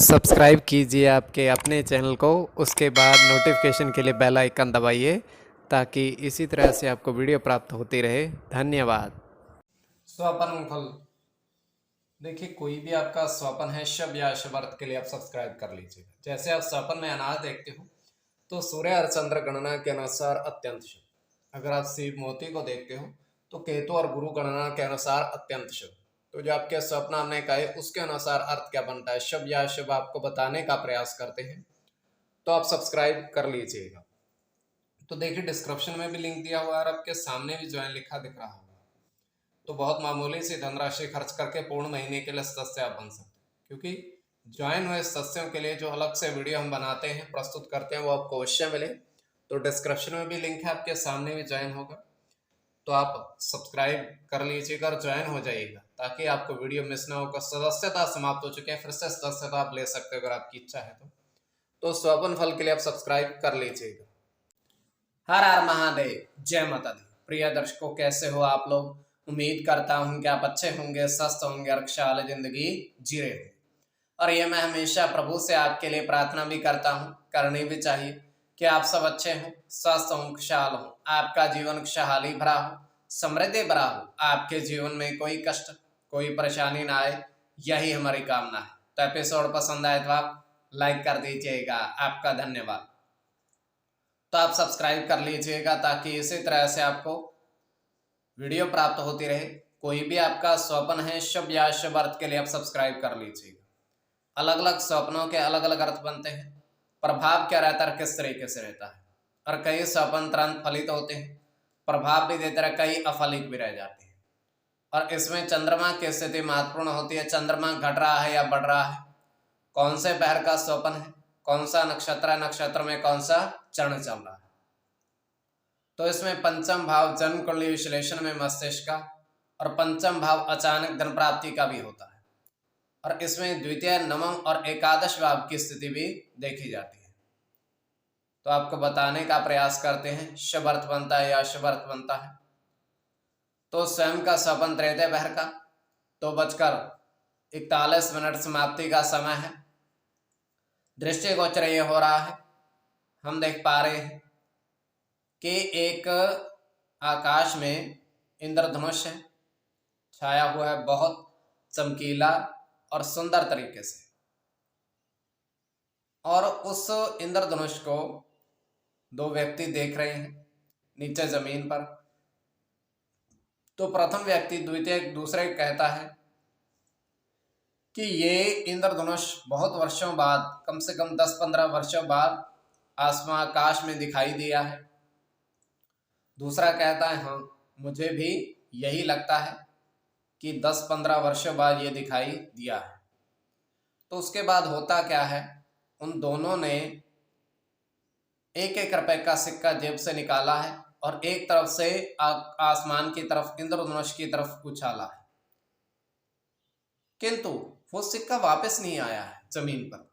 Subscribe कीजिए आपके अपने चैनल को, उसके बाद नोटिफिकेशन के लिए बेल आइकन दबाइए ताकि इसी तरह से आपको वीडियो प्राप्त होती रहे। धन्यवाद। स्वपन फल, देखिए कोई भी आपका स्वपन है शुभ या शुभ अर्थ के लिए आप सब्सक्राइब कर लीजिएगा। जैसे आप स्वपन में अनाज देखते हो तो सूर्य और चंद्र गणना के अनुसार अत्यंत शुभ। अगर आप शिव मोती को देखते हो तो केतु और गुरु गणना के अनुसार अत्यंत शुभ। तो जो आपके स्वप्न हमने कहे उसके अनुसार अर्थ क्या बनता है, शुभ या शुभ, आपको बताने का प्रयास करते हैं, तो आप सब्सक्राइब कर लीजिएगा। तो देखिए डिस्क्रिप्शन में भी लिंक दिया हुआ है और आपके सामने भी ज्वाइन लिखा दिख रहा होगा। तो बहुत मामूली सी धनराशि खर्च करके पूर्ण महीने के लिए सदस्य आप बन सकते हैं, क्योंकि ज्वाइन हुए सदस्यों के लिए जो अलग से वीडियो हम बनाते हैं, प्रस्तुत करते हैं, वो आपको अवश्य मिले। तो डिस्क्रिप्शन में भी लिंक है, आपके सामने भी ज्वाइन होगा, तो आप सब्सक्राइब कर लीजिएगा और ज्वाइन हो जाइएगा ताकि आपको वीडियो मिस ना होगा। सदस्यता समाप्त हो चुकी है, फिर से सदस्यता आप ले सकते हो अगर आपकी इच्छा है तो स्वपन फल के लिए आप सब्सक्राइब कर लीजिएगा। हर हर महादेव, जय माता दी। प्रिय दर्शकों, कैसे हो आप लोग? उम्मीद करता हूं कि आप अच्छे होंगे, स्वस्थ होंगे और खुशहाल जिंदगी जी रहे होंगे। और ये मैं हमेशा प्रभु से आपके लिए प्रार्थना भी करता हूँ, करनी भी चाहिए, कि आप सब अच्छे हों, स्वस्थ हों, खुशहाल हों, आपका जीवन खुशहाली भरा हो, समृद्धि भरा हो, आपके जीवन में कोई कष्ट कोई परेशानी ना आए, यही हमारी कामना है। तो एपिसोड पसंद आए तो आप लाइक कर दीजिएगा, आपका धन्यवाद। तो आप सब्सक्राइब कर लीजिएगा ताकि इसी तरह से आपको वीडियो प्राप्त होती रहे। कोई भी आपका स्वप्न है शुभ या शुभ अर्थ के लिए आप सब्सक्राइब कर लीजिएगा। अलग अलग स्वप्नों के अलग अलग अर्थ बनते हैं, प्रभाव क्या रहता है, किस तरीके से रहता है। और कई स्वप्न तुरंत फलित होते हैं, प्रभाव भी देते रहे, कई अफलित भी रह जाते हैं। और इसमें चंद्रमा की स्थिति महत्वपूर्ण होती है। चंद्रमा घट रहा है या बढ़ रहा है, कौन से पहर का स्वप्न है, कौन सा नक्षत्र है, नक्षत्र में कौन सा चरण चल रहा है। तो इसमें पंचम भाव जन्म कुंडली विश्लेषण में मस्तिष्क का और पंचम भाव अचानक धन प्राप्ति का भी होता है। और इसमें द्वितीय, नवम और एकादश भाव की स्थिति भी देखी जाती है। तो आपको बताने का प्रयास करते हैं, शुभ अर्थ बनता है या अशुभ अर्थ बनता है। तो स्वयं का स्वपन त्रेतय पहर का 2:41 समाप्ति का समय है। दृष्टि गोचर ये हो रहा है, हम देख पा रहे हैं कि एक आकाश में इंद्रधनुष है, छाया हुआ है, बहुत चमकीला और सुंदर तरीके से। और उस इंद्रधनुष को दो व्यक्ति देख रहे हैं नीचे जमीन पर। तो प्रथम व्यक्ति द्वितीय दूसरे कहता है कि ये इंद्रधनुष बहुत वर्षों बाद, कम से कम 10-15 वर्षों बाद आसमान आकाश में दिखाई दिया है। दूसरा कहता है हाँ, मुझे भी यही लगता है कि 10-15 वर्षों बाद ये दिखाई दिया है। तो उसके बाद होता क्या है, उन दोनों ने 1-1 रुपए का सिक्का जेब से निकाला है और एक तरफ से आसमान की तरफ, इंद्रधनुष की तरफ उछाला है, किंतु वो सिक्का वापस नहीं आया है जमीन पर,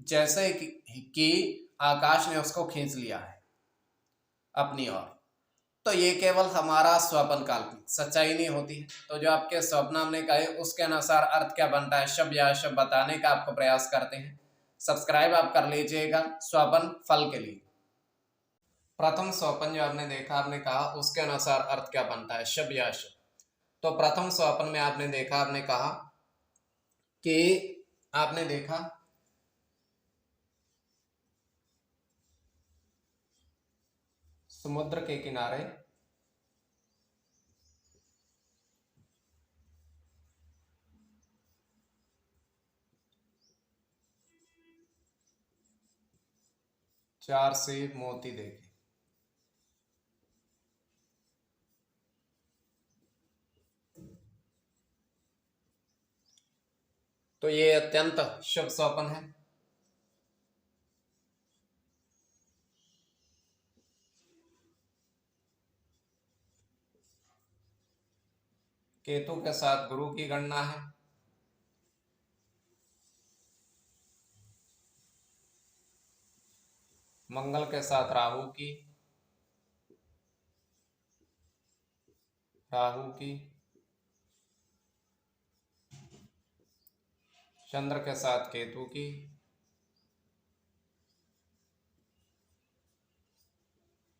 जैसे कि आकाश ने उसको खींच लिया है अपनी ओर। तो ये केवल हमारा स्वप्न, काल्पनिक, सच्चाई नहीं होती है। तो जो आपके स्वप्न हमने कहे उसके अनुसार अर्थ क्या बनता है, शुभ या अशुभ, बताने का आपको प्रयास करते हैं। सब्सक्राइब आप कर लीजिएगा स्वप्न फल के लिए। प्रथम स्वप्न जो आपने देखा, आपने कहा उसके अनुसार अर्थ क्या बनता है, शुभ या अशुभ। तो प्रथम स्वप्न में आपने देखा, आपने कहा कि आपने देखा समुद्र के किनारे चार सेब मोती देखे। तो ये अत्यंत शुभ स्वप्न है। केतु के साथ गुरु की गणना है। मंगल के साथ राहु की, चंद्र के साथ केतु की,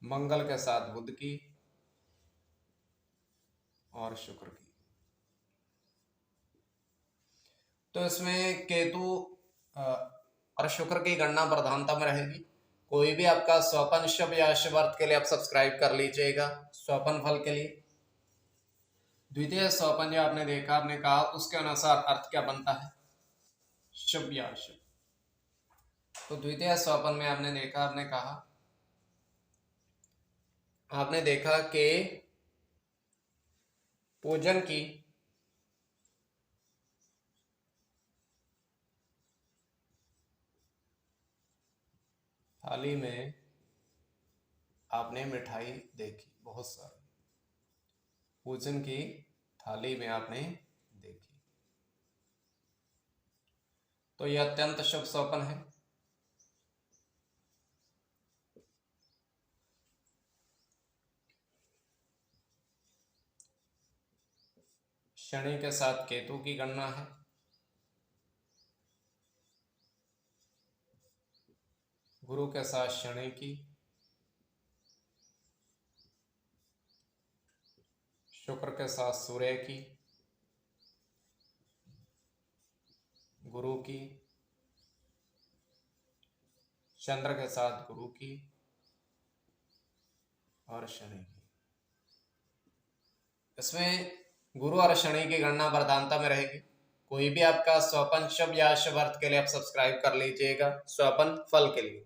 मंगल के साथ बुध की और शुक्र की। तो इसमें केतु और शुक्र की गणना प्रधानता में रहेगी। कोई भी आपका स्वपन शुभ या अशुभ अर्थ के लिए आप सब्सक्राइब कर लीजिएगा स्वपन फल के लिए। द्वितीय स्वपन जो आपने देखा, आपने कहा उसके अनुसार अर्थ क्या बनता है, शुभ या अशुभ। तो द्वितीय स्वपन में आपने देखा, आपने देखा कि पूजन की थाली में आपने मिठाई देखी, बहुत सारी पूजन की थाली में आपने देखी, तो यह अत्यंत शुभ स्वप्न है। शनि के साथ केतु की गणना है, गुरु के साथ शनि की, शुक्र के साथ सूर्य की, गुरु की, चंद्र के साथ गुरु की और शनि की। इसमें गुरु और शनि की गणना प्रधानता में रहेगी। कोई भी आपका स्वपन शुभ या अशुभ अर्थ के लिए आप सब्सक्राइब कर लीजिएगा स्वपन फल के लिए।